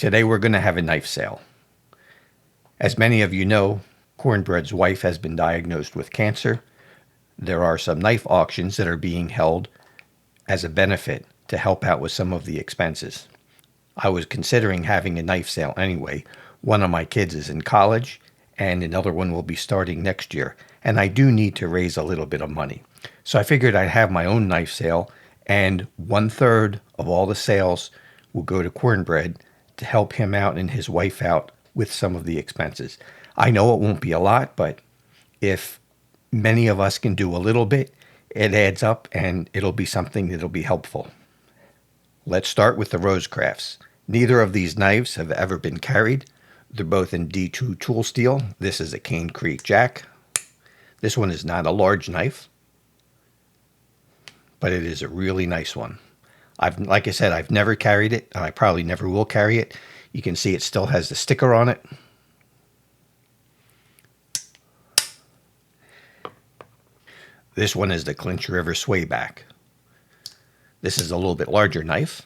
Today we're going to have a knife sale. As many of you know, Cornbread's wife has been diagnosed with cancer. There are some knife auctions that are being held as a benefit to help out with some of the expenses. I was considering having a knife sale anyway. One of my kids is in college and another one will be starting next year. And I do need to raise a little bit of money. So I figured I'd have my own knife sale, and 1/3 of all the sales will go to Cornbread to help him out and his wife out with some of the expenses. I know it won't be a lot, but if many of us can do a little bit, it adds up and it'll be something that'll be helpful. Let's start with the Rosecrafts. Neither of these knives have ever been carried. They're both in D2 tool steel. This is a Cane Creek jack. This one is not a large knife, but it is a really nice one. Like I said, I've never carried it, and I probably never will carry it. You can see it still has the sticker on it. This one is the Clinch River Swayback. This is a little bit larger knife.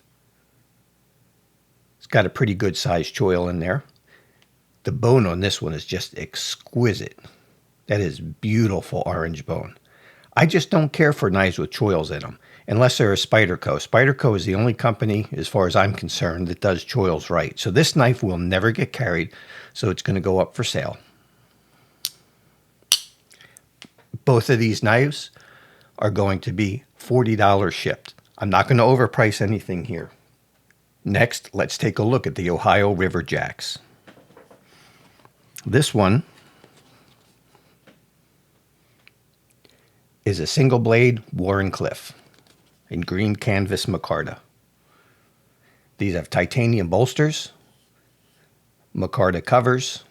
It's got a pretty good sized choil in there. The bone on this one is just exquisite. That is beautiful orange bone. I just don't care for knives with choils in them, unless they're a Spyderco. Spyderco is the only company, as far as I'm concerned, that does choils right. So this knife will never get carried, so it's going to go up for sale. Both of these knives are going to be $40 shipped. I'm not going to overprice anything here. Next, let's take a look at the Ohio River Jacks. This one is a single blade Wharncliffe in green canvas micarta. These have titanium bolsters, micarta covers.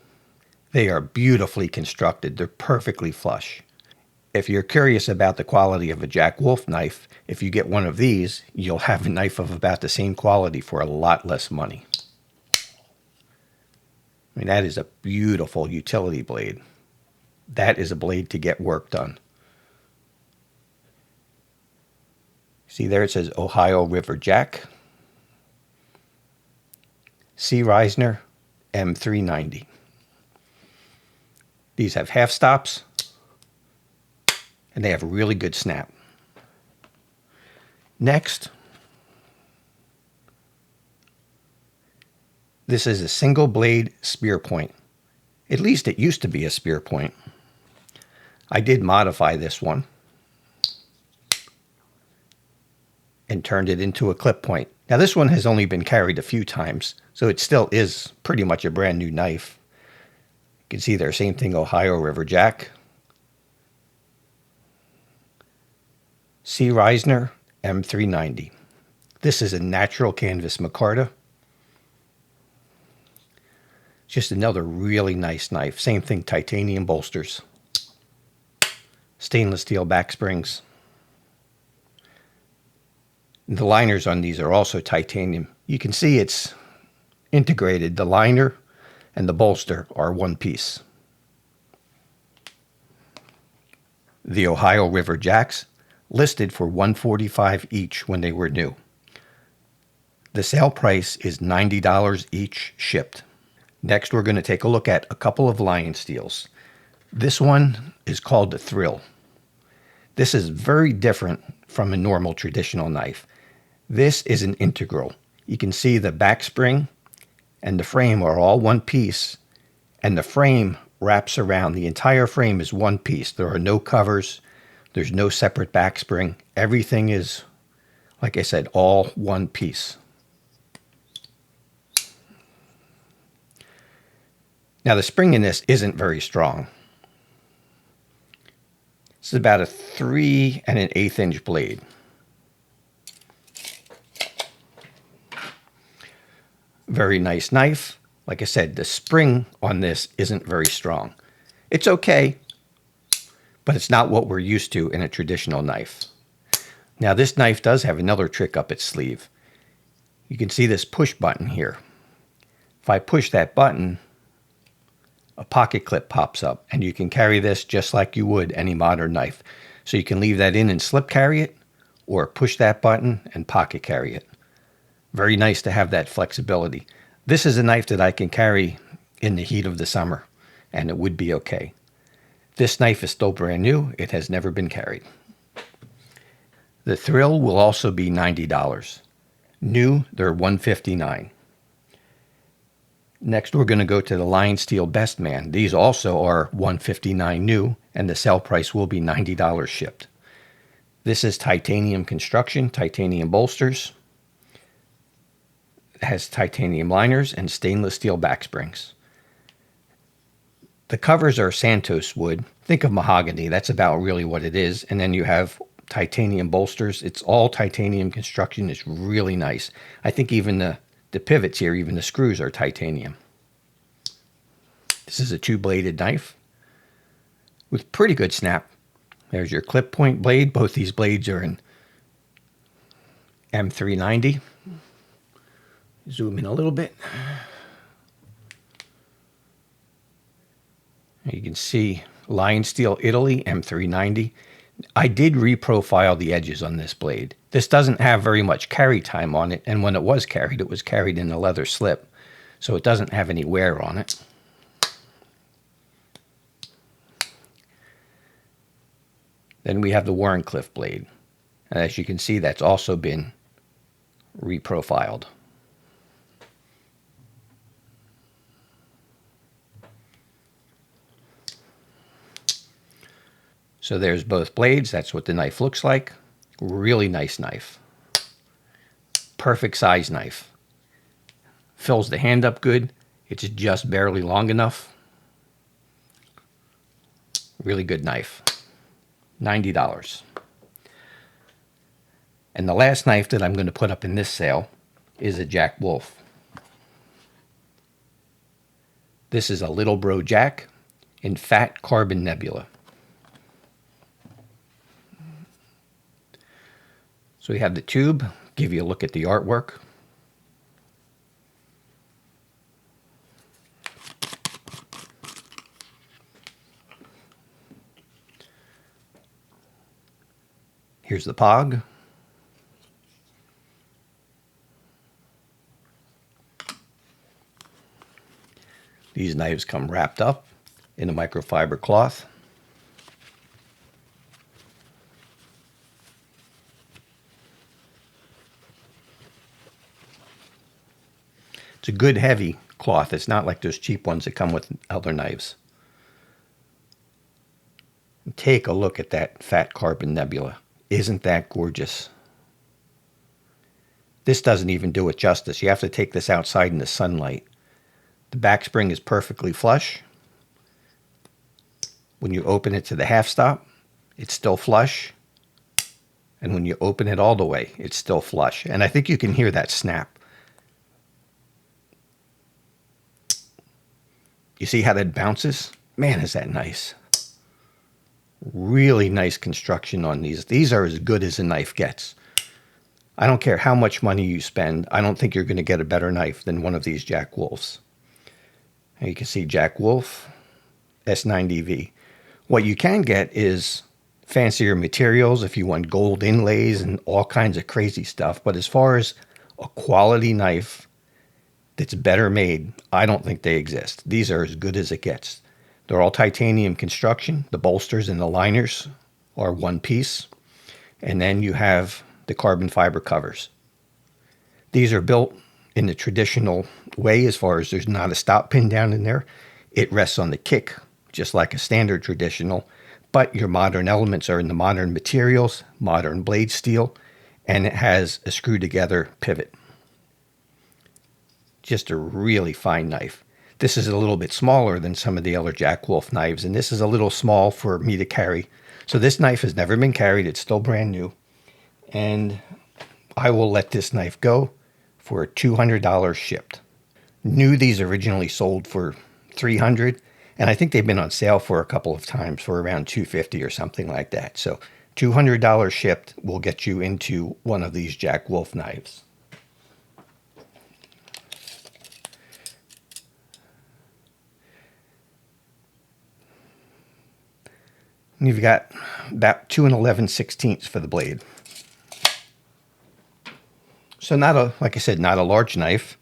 They are beautifully constructed. They're perfectly flush. If you're curious about the quality of a Jack Wolf knife, if you get one of these, you'll have a knife of about the same quality for a lot less money. I mean, that is a beautiful utility blade. That is a blade to get work done. See there it says Ohio River Jack. C. Reisner M390. These have half stops and they have a really good snap. Next, this is a single blade spear point. At least it used to be a spear point. I did modify this one and turned it into a clip point. Now this one has only been carried a few times, so it still is pretty much a brand new knife. You can see there, same thing, Ohio River Jack. C. Reisner M390. This is a natural canvas micarta. Just another really nice knife. Same thing, titanium bolsters. Stainless steel back springs. The liners on these are also titanium. You can see it's integrated. The liner and the bolster are one piece. The Ohio River Jacks listed for $145 each when they were new. The sale price is $90 each shipped. Next, we're going to take a look at a couple of LionSteels. This one is called the Thrill. This is very different from a normal traditional knife. This is an integral. You can see the back spring and the frame are all one piece, and the frame wraps around. The entire frame is one piece. There are no covers. There's no separate back spring. Everything is, like I said, all one piece. Now the spring in this isn't very strong. This is about a 3 1/8 inch blade. Very nice knife. Like I said, the spring on this isn't very strong. It's okay, but it's not what we're used to in a traditional knife. Now this knife does have another trick up its sleeve. You can see this push button here. If I push that button, a pocket clip pops up, and you can carry this just like you would any modern knife. So you can leave that in and slip carry it, or push that button and pocket carry it. Very nice to have that flexibility. This is a knife that I can carry in the heat of the summer, and it would be okay. This knife is still brand new. It has never been carried. The Thrill will also be $90. New, they're $159. Next, we're going to go to the LionSteel Bestman. These also are $159 new, and the sale price will be $90 shipped. This is titanium construction, titanium bolsters. It has titanium liners and stainless steel back springs. The covers are Santos wood. Think of mahogany. That's about really what it is. And then you have titanium bolsters. It's all titanium construction. It's really nice. I think even the pivots here, even the screws are titanium. This is a two-bladed knife with pretty good snap. There's your clip point blade. Both these blades are in M390. Zoom in a little bit. You can see LionSteel Italy M390. I did reprofile the edges on this blade. This doesn't have very much carry time on it, and when it was carried in a leather slip, so it doesn't have any wear on it. Then we have the Wharncliffe blade. And as you can see, that's also been reprofiled. So there's both blades. That's what the knife looks like. Really nice knife. Perfect size knife. Fills the hand up good. It's just barely long enough. Really good knife. $90. And the last knife that I'm going to put up in this sale is a Jack Wolf. This is a Lil Bro Jack in fat carbon nebula. So we have the tube, give you a look at the artwork. Here's the pog. These knives come wrapped up in a microfiber cloth. It's a good heavy cloth. It's not like those cheap ones that come with other knives. Take a look at that fat carbon nebula. Isn't that gorgeous? This doesn't even do it justice. You have to take this outside in the sunlight. The back spring is perfectly flush. When you open it to the half stop, it's still flush. And when you open it all the way, it's still flush. And I think you can hear that snap. You see how that bounces? Man, is that nice. Really nice construction on these. These are as good as a knife gets. I don't care how much money you spend. I don't think you're going to get a better knife than one of these Jack Wolfs. And you can see Jack Wolf S90V. What you can get is fancier materials if you want gold inlays and all kinds of crazy stuff. But as far as a quality knife that's better made, I don't think they exist. These are as good as it gets. They're all titanium construction. The bolsters and the liners are one piece. And then you have the carbon fiber covers. These are built in the traditional way as far as there's not a stop pin down in there. It rests on the kick, just like a standard traditional. But your modern elements are in the modern materials, modern blade steel, and it has a screw together pivot. Just a really fine knife. This is a little bit smaller than some of the other Jack Wolf knives, and this is a little small for me to carry. So this knife has never been carried. It's still brand new. And I will let this knife go for $200 shipped. New, these originally sold for $300, and I think they've been on sale for a couple of times for around $250 or something like that. So $200 shipped will get you into one of these Jack Wolf knives. You've got about 2 11/16 for the blade. So not a, like I said, not a large knife.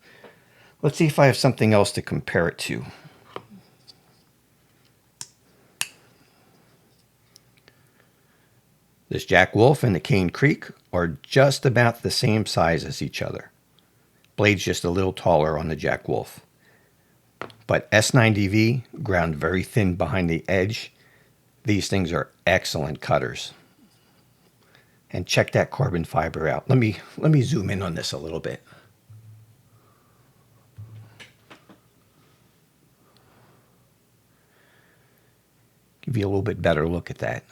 Let's see if I have something else to compare it to. This Jack Wolf and the Cane Creek are just about the same size as each other. Blade's just a little taller on the Jack Wolf. But S90V ground very thin behind the edge. These things are excellent cutters. And check that carbon fiber out. Let me zoom in on this a little bit. Give you a little bit better look at that.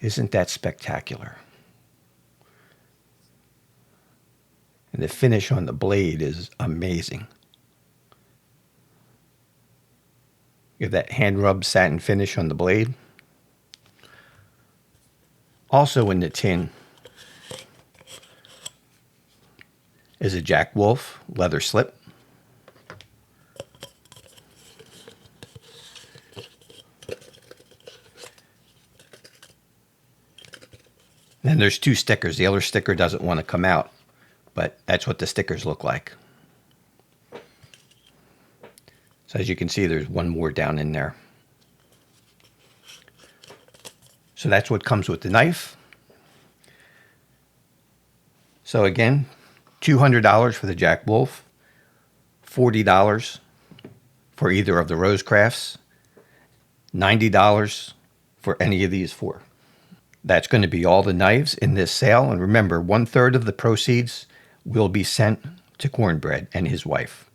Isn't that spectacular? And the finish on the blade is amazing. You have that hand rub satin finish on the blade. Also in the tin is a Jack Wolf leather slip. And there's two stickers. The other sticker doesn't want to come out, but that's what the stickers look like. So as you can see, there's one more down in there. So that's what comes with the knife. So again, $200 for the Jack Wolf, $40 for either of the Rosecrafts, $90 for any of these four. That's going to be all the knives in this sale. And remember, 1/3 of the proceeds will be sent to Cornbread and his wife.